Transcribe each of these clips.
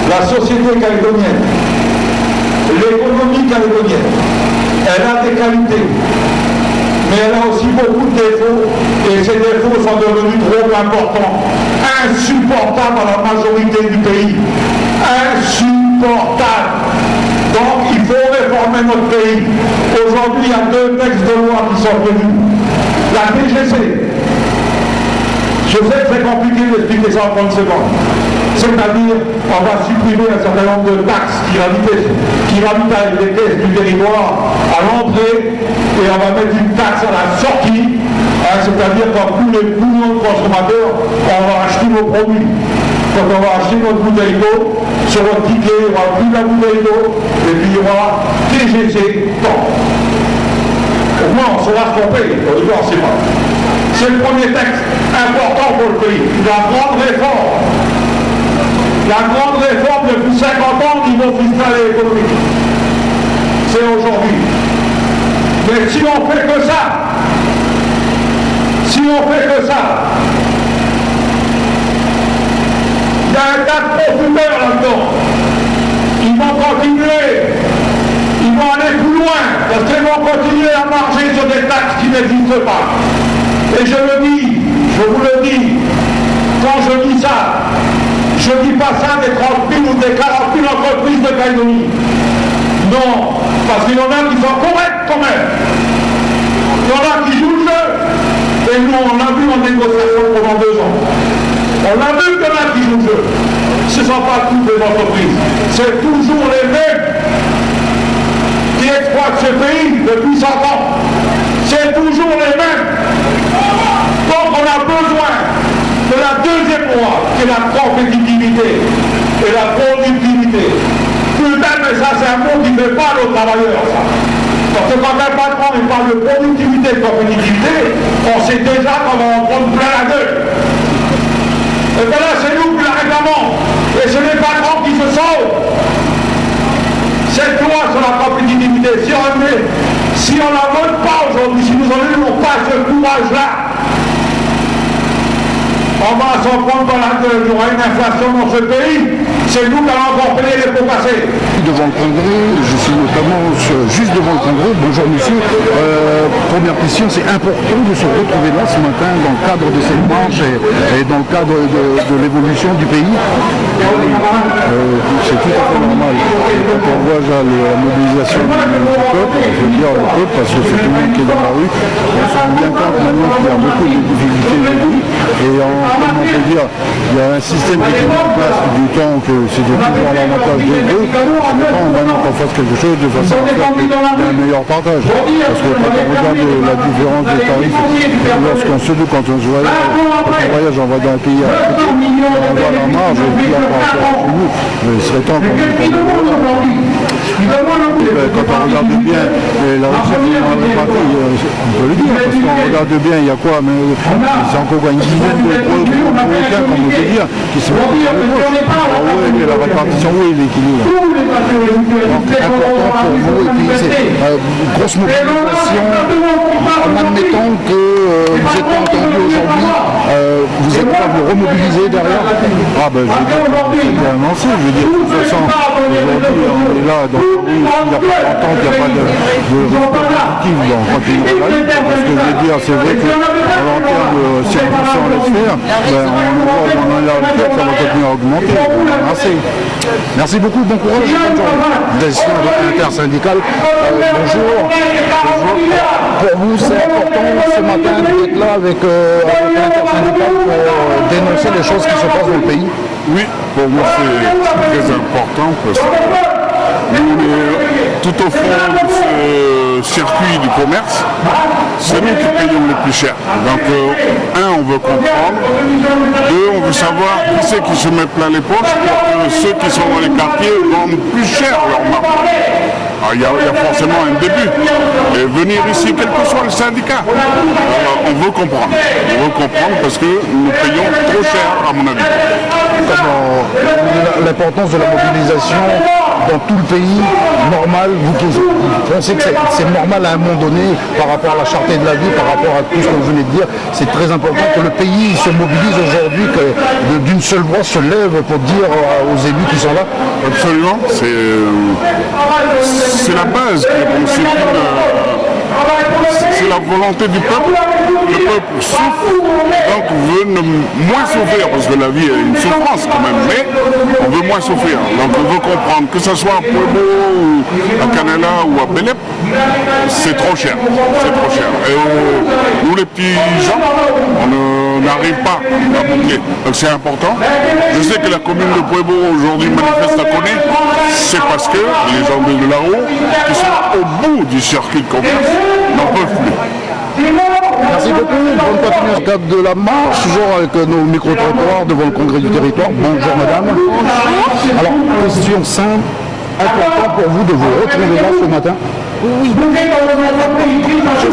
La société calédonienne, l'économie calédonienne, elle a des qualités, mais elle a aussi beaucoup de défauts, et ces défauts sont devenus trop importants, insupportables à la majorité du pays. Insupportables. Donc il faut réformer notre pays. Aujourd'hui, il y a 2 textes de loi qui sont venus. La TGC, je sais que c'est compliqué d'expliquer ça en 30 secondes. C'est-à-dire, on va supprimer un certain nombre de taxes qui ravitaillent les caisses du territoire à l'entrée, et on va mettre une taxe à la sortie, c'est-à-dire quand tous les millions de consommateurs, on va acheter nos produits. Quand on va acheter notre bouteille d'eau, sur votre ticket, il n'y aura plus la bouteille d'eau, et puis il y aura TGC, temps. Au moins, on saura ce qu'on paye, on ne sait pas. C'est le premier texte important pour le pays. La grande réforme. La grande réforme depuis 50 ans au niveau fiscal et économique. C'est aujourd'hui. Mais si on fait que ça, il y a un tas de profiteurs là-dedans. Ils vont continuer. Ils vont aller plus loin. Parce qu'ils vont continuer à marcher sur des taxes qui n'existent pas. Et je le dis, je vous le dis, quand je dis ça, je ne dis pas ça des 30 000 ou des 40 000 entreprises de Calédonie. Non, parce qu'il y en a qui sont corrects quand même. Il y en a qui jouent le jeu. Et nous, on l'a vu en négociation pendant 2 ans. On a vu qu'il y en a qui jouent le jeu. Ce ne sont pas toutes les entreprises. C'est toujours les mêmes qui exploitent ce pays depuis 100 ans. C'est toujours les mêmes. Donc on a besoin de la deuxième loi, qui est la compétitivité et la productivité. Putain, mais ça c'est un mot qui ne fait pas aux travailleurs, ça. Parce que quand un patron il parle de productivité et de compétitivité, on sait déjà qu'on va en prendre plein la gueule. Et bien là, c'est nous qui la réclamons. Et c'est les patrons qui se sauvent. Cette loi sur la compétitivité, si on la vote pas aujourd'hui, si nous n'avons pas ce courage-là, on va s'en prendre dans la gueule. Il y aura une inflation dans ce pays. C'est nous qui allons encore payer les pots cassés. Devant le Congrès, je suis notamment juste devant le Congrès. Bonjour monsieur. Première question, c'est important de se retrouver là ce matin dans le cadre de cette marche et dans le cadre de l'évolution du pays. C'est tout à fait normal. Quand on voit déjà la mobilisation du peuple, je veux dire le peuple, parce que c'est tout le monde qui est dans la rue, on se rend bien compte maintenant qu'il y a beaucoup de difficultés aujourd'hui. Et comment on peut dire, il y a un système qui est mis en place du temps que c'était toujours à l'avantage des deux. C'est pas maintenant qu'on fasse quelque chose de façon à faire qu'il y ait un meilleur partage. Parce que quand on regarde la différence des tarifs, quand on se voyage, on va dans un pays à côté, on voit la marge, et puis on va chez nous. Il serait temps qu'on quand on regarde bien la recette on peut le dire, parce qu'on regarde bien, il y a quoi, mais c'est encore une dizaine de Marocains, comme on peut dire, qui se mettent sur les poches. Alors oui, mais la répartition, oui, l'équilibre. Donc important pour vous, et puis c'est une grosse mobilisation, en admettant que vous êtes pas entendu aujourd'hui, vous êtes pas vous remobiliser derrière. Ah ben je veux dire, c'est bien annoncé, je veux dire, de toute façon, aujourd'hui on est là, donc oui, il n'y a pas d'entente, il n'y a pas de résultat positif, donc quand il y a ce que je veux dire, c'est vrai que en termes de circonstances à laisse faire, on a la retraite, ça va continuer à augmenter. Merci. Merci beaucoup, bon courage, bonne journée. Gestion intersyndicale, bonjour. Pour vous, c'est important ce matin d'être là avec l'intersyndicale pour dénoncer les choses qui se passent dans le pays. Oui, pour moi c'est très important parce que tout au fond de ce circuit du commerce, c'est nous qui payons le plus cher. Donc, on veut comprendre. 2, on veut savoir qui c'est qui se met plein les poches pour que ceux qui sont dans les quartiers vendent plus cher leur marque. Il y a forcément un début. Et venir ici, quel que soit le syndicat, on veut comprendre. On veut comprendre parce que nous payons trop cher, à mon avis. L'importance de la mobilisation dans tout le pays, normal. Vous pensez que c'est normal à un moment donné par rapport à la cherté de la vie, par rapport à tout ce que vous venez de dire. C'est très important que le pays se mobilise aujourd'hui, que d'une seule voix se lève pour dire aux élus qui sont là. Absolument, c'est la base. C'est la volonté du peuple. Le peuple souffre, donc veut moins souffrir, parce que la vie est une souffrance quand même, mais on veut moins souffrir. Donc on veut comprendre, que ce soit à Pueblo, ou à Canela ou à Belep, c'est trop cher. C'est trop cher. Et nous les petits gens, on n'arrive pas à boucler. Donc c'est important. Je sais que la commune de Pueblo aujourd'hui manifeste à Koné, c'est parce que les gens de Lao, qui sont au bout du circuit de commerce, n'en peuvent plus. Merci beaucoup, bonne continuation. Cadre de la marche, toujours avec nos micro-trottoirs devant le congrès du territoire. Bonjour madame. Alors, question simple, important pour vous de vous retrouver là ce matin? Oui, je suis là parce que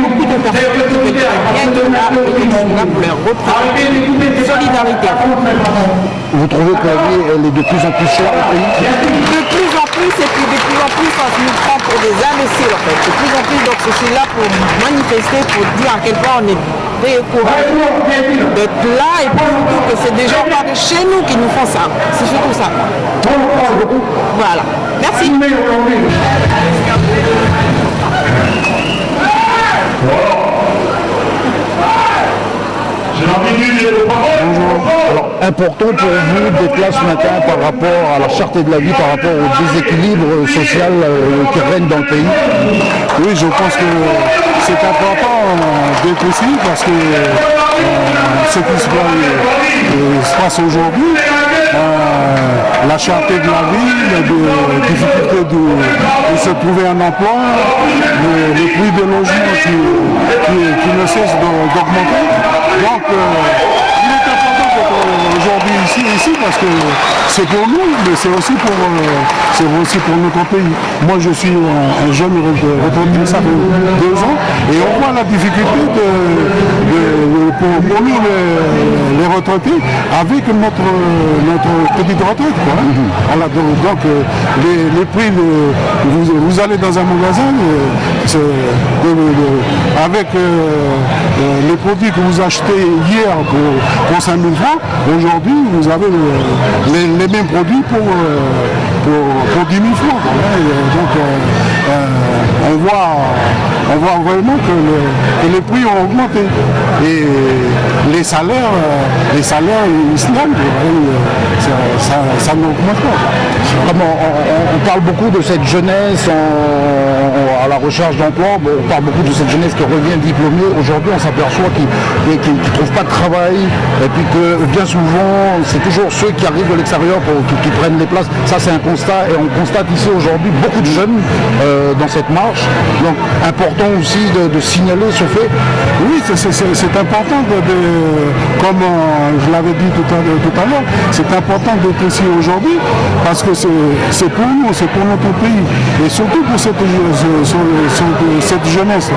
beaucoup de personnes qui veulent bien de là, et je suis là pour leur représenter solidarité. Vous trouvez que la vie elle est de plus en plus chère au pays? De plus en plus, et puis de plus en plus, on nous prend pour des imbéciles en fait. De plus en plus, donc je suis là pour manifester, pour dire à quel point on est découragé d'être là, et puis surtout que c'est des gens par chez nous qui nous font ça. C'est surtout ça. Voilà. Merci. Alors, important pour vous d'être là ce matin par rapport à la cherté de la vie, par rapport au déséquilibre social qui règne dans le pays? Oui, je pense que c'est important d'être ici parce que ce qui se passe aujourd'hui, la cherté de la vie, la difficulté de se trouver un emploi, le prix des logements qui ne cesse d'augmenter. Donc, il est important d'être aujourd'hui ici parce que c'est pour nous, mais c'est aussi pour notre pays. Moi, je suis un jeune retraité, ça fait 2 ans, et on voit la difficulté pour nous, les retraités, avec notre petite retraite. Quoi, hein. Voilà, donc les prix, vous allez dans un magasin, avec les produits que vous achetez hier pour 5 000 francs, aujourd'hui vous avez les mêmes produits pour 10 000 francs. Donc on voit vraiment que les prix ont augmenté. Et les salaires ils stagnent, ça n'augmente pas. On parle beaucoup de cette jeunesse à la recherche d'emploi, on parle beaucoup de cette jeunesse qui revient diplômée. Aujourd'hui, on s'aperçoit qu'ils ne trouvent pas de travail, et puis que bien souvent, c'est toujours ceux qui arrivent de l'extérieur qui prennent les places. Ça, c'est un constat, et on constate ici aujourd'hui beaucoup de jeunes dans cette marche. Donc, important aussi de signaler ce fait. Oui, c'est important, comme je l'avais dit tout à l'heure, c'est important d'être ici aujourd'hui, parce que c'est pour nous, c'est pour notre pays, et surtout pour cette jeunesse.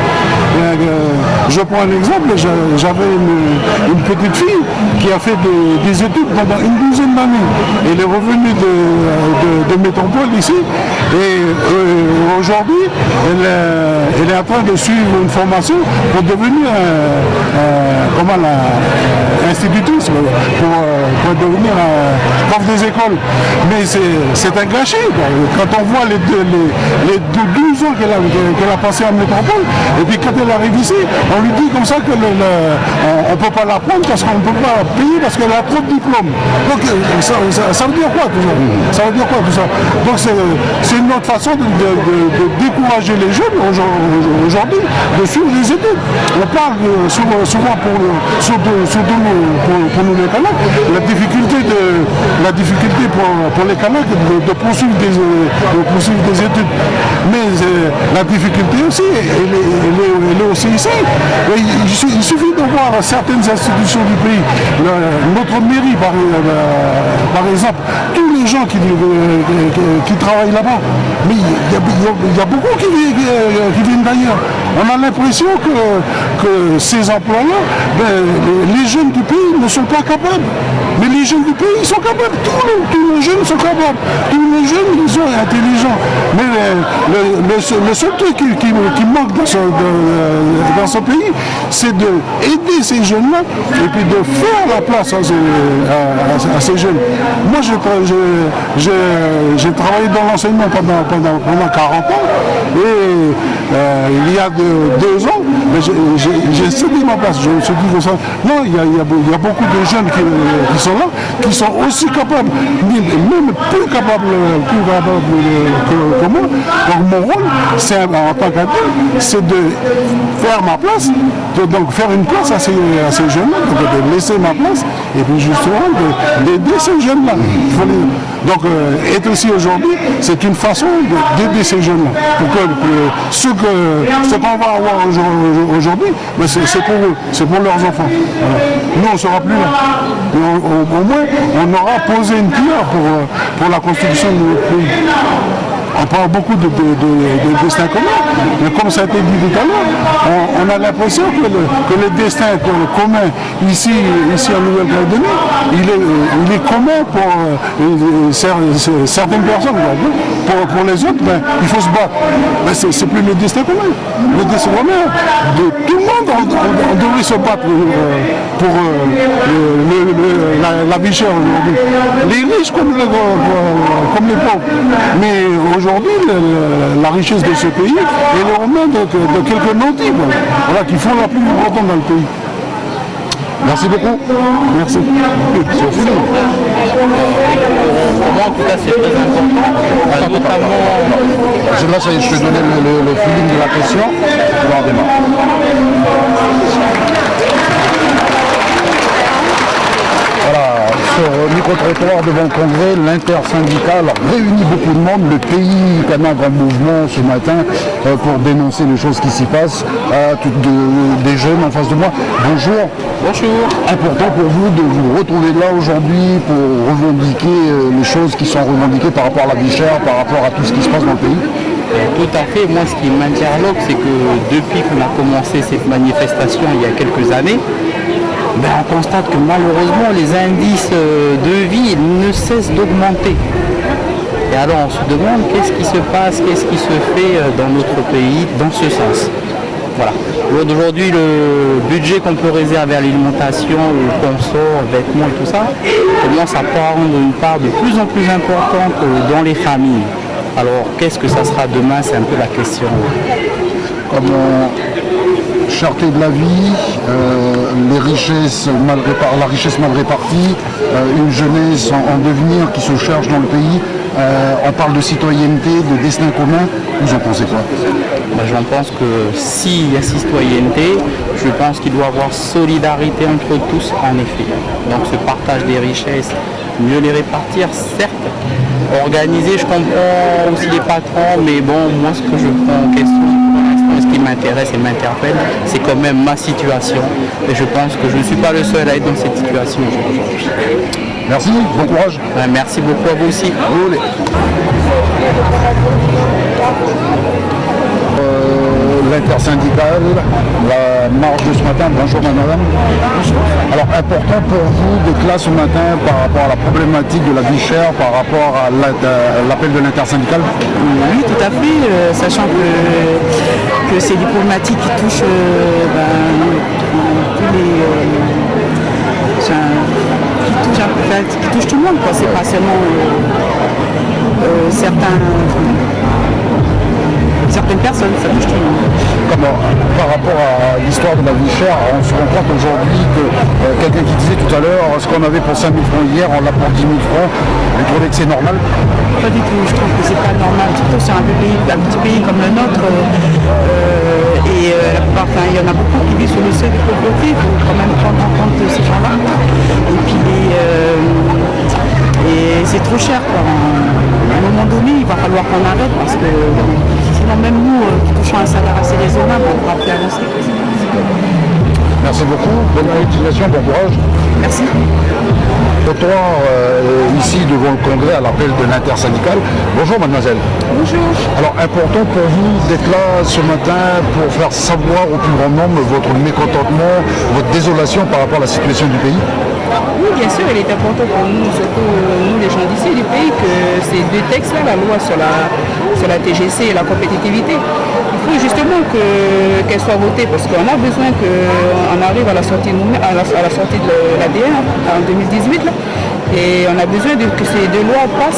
Je prends un exemple, j'avais une petite fille qui a fait des études pendant une 12aine d'années. Elle est revenue de métropole ici, et aujourd'hui, elle est en train de suivre une formation pour devenir institutrice, pour devenir prof des écoles. Mais c'est un gâchis. Quand on voit les 12 ans qu'elle a passé en métropole, et puis quand elle arrive ici, on lui dit comme ça qu'on ne peut pas la prendre parce qu'on ne peut pas payer parce qu'elle a trop de diplômes. Donc ça veut dire quoi tout ça? Ça veut dire quoi tout ça? Donc c'est une autre façon de décourager les jeunes aujourd'hui de suivre les études. On parle souvent surtout pour nous les Kanaks, la difficulté pour les Kanaks de poursuivre des études. Mais la difficulté aussi, elle est aussi ici. Il suffit de voir certaines institutions du pays, notre mairie par exemple, tous les gens qui travaillent là-bas, mais il y a beaucoup qui viennent d'ailleurs. On a l'impression que ces emplois-là, les jeunes du pays ne sont pas capables. Mais les jeunes du pays, ils sont capables. Tous les jeunes sont capables. Tous les jeunes, ils sont intelligents. Mais le seul truc qui manque dans ce pays, c'est d'aider ces jeunes-là et puis de faire la place à ces jeunes. Moi, j'ai travaillé dans l'enseignement pendant 40 ans et il y a 2 ans, j'ai cédé ma place. Je me suis dit que ça, non, il y a beaucoup de jeunes qui sont là, qui sont aussi capables, même plus capables que moi. Donc mon rôle, c'est en tant qu'adulte, c'est de faire ma place, donc faire une place à ces jeunes-là, de laisser ma place, et puis justement d'aider ces jeunes-là. Donc être ici aujourd'hui, c'est une façon d'aider ces jeunes-là. Pour que ce qu'on va avoir aujourd'hui, c'est pour eux, c'est pour leurs enfants. Voilà. Nous, on ne sera plus là. Au moins, on aura posé une pierre pour la construction de notre pays. On parle beaucoup de destin commun, mais comme ça a été dit tout à l'heure, on a l'impression que le destin commun ici en Nouvelle-Calédonie, il est commun pour certaines personnes. Pour les autres, il faut se battre. Mais c'est plus le destin commun. Le destin commun, tout le monde on devrait se battre pour la vie chère aujourd'hui. Les riches comme les pauvres. Mais aujourd'hui, la richesse de ce pays, elle est aux mains de quelques nantis, voilà, qui font la plus importante dans le pays. Merci beaucoup. Merci. Pour moi, en tout cas, c'est très important. Notamment, là, ça y est, je te donnais le feeling de la question. On démarre. Voilà, sur micro-trottoir devant le Congrès, l'intersyndicale réunit beaucoup de monde. Le pays quand même un mouvement ce matin pour dénoncer les choses qui s'y passent. Des jeunes en face de moi. Bonjour. bonjour. Important pour vous de vous retrouver là aujourd'hui pour revendiquer les choses qui sont revendiquées par rapport à la vie chère, par rapport à tout ce qui se passe dans le pays. Tout à fait. Moi, ce qui m'interloque, c'est que depuis qu'on a commencé cette manifestation il y a quelques années, on constate que malheureusement les indices de vie ne cessent d'augmenter. Et alors on se demande qu'est-ce qui se passe, qu'est-ce qui se fait dans notre pays dans ce sens. Voilà. Aujourd'hui, le budget qu'on peut réserver à l'alimentation, au confort, vêtements et tout ça, commence à prendre une part de plus en plus importante dans les familles. Alors qu'est-ce que ça sera demain, c'est un peu la question. Comme cherté de la vie, les richesses la richesse mal répartie, une jeunesse en devenir qui se cherche dans le pays. On parle de citoyenneté, de destin commun. Vous en pensez quoi? Je pense que s'il y a citoyenneté, je pense qu'il doit y avoir solidarité entre tous, en effet. Donc ce partage des richesses, mieux les répartir, certes. Organiser, je comprends aussi les patrons, mais bon, moi ce que je prends en question, ce qui m'intéresse et m'interpelle, c'est quand même ma situation. Et je pense que je ne suis pas le seul à être dans cette situation aujourd'hui. Merci, bon courage. Merci beaucoup à vous aussi. L'intersyndicale, la marche de ce matin. Bonjour madame. Bonjour. Alors important pour vous d'être là ce matin par rapport à la problématique de la vie chère, par rapport à l'appel de l'intersyndicale? Oui, tout à fait, sachant que c'est des problématiques qui touchent tous les... qui touchent tout le monde, quoi. C'est pas seulement certaines personnes, ça touche tout le monde. Comment, par rapport à l'histoire de la vie chère, on se rend compte aujourd'hui que quelqu'un qui disait tout à l'heure, ce qu'on avait pour 5 000 francs hier, on l'a pour 10 000 francs, vous trouvez que c'est normal? Pas du tout, je trouve que c'est pas normal, surtout sur un petit pays comme le nôtre. La plupart, il y en a beaucoup qui vivent sur le seuil de pauvreté, il faut quand même prendre en compte ces gens-là. Et puis c'est trop cher, quoi. À un moment donné, il va falloir qu'on arrête parce que sinon même nous qui touchons un salaire assez raisonnable, on ne pourra plus avancer. Merci beaucoup, bonne continuation, bon courage. Merci. Trottoir ici devant le Congrès à l'appel de l'intersyndicale. Bonjour mademoiselle. Bonjour. Alors important pour vous d'être là ce matin pour faire savoir au plus grand nombre votre mécontentement, votre désolation par rapport à la situation du pays? Oui, bien sûr, il est important pour nous, surtout nous les gens d'ici du pays, que ces deux textes-là, la loi sur la TGC et la compétitivité, il faut justement qu'elle soit votée parce qu'on a besoin qu'on arrive à la sortie de l'ADN en 2018. Là, et on a besoin que ces deux lois passent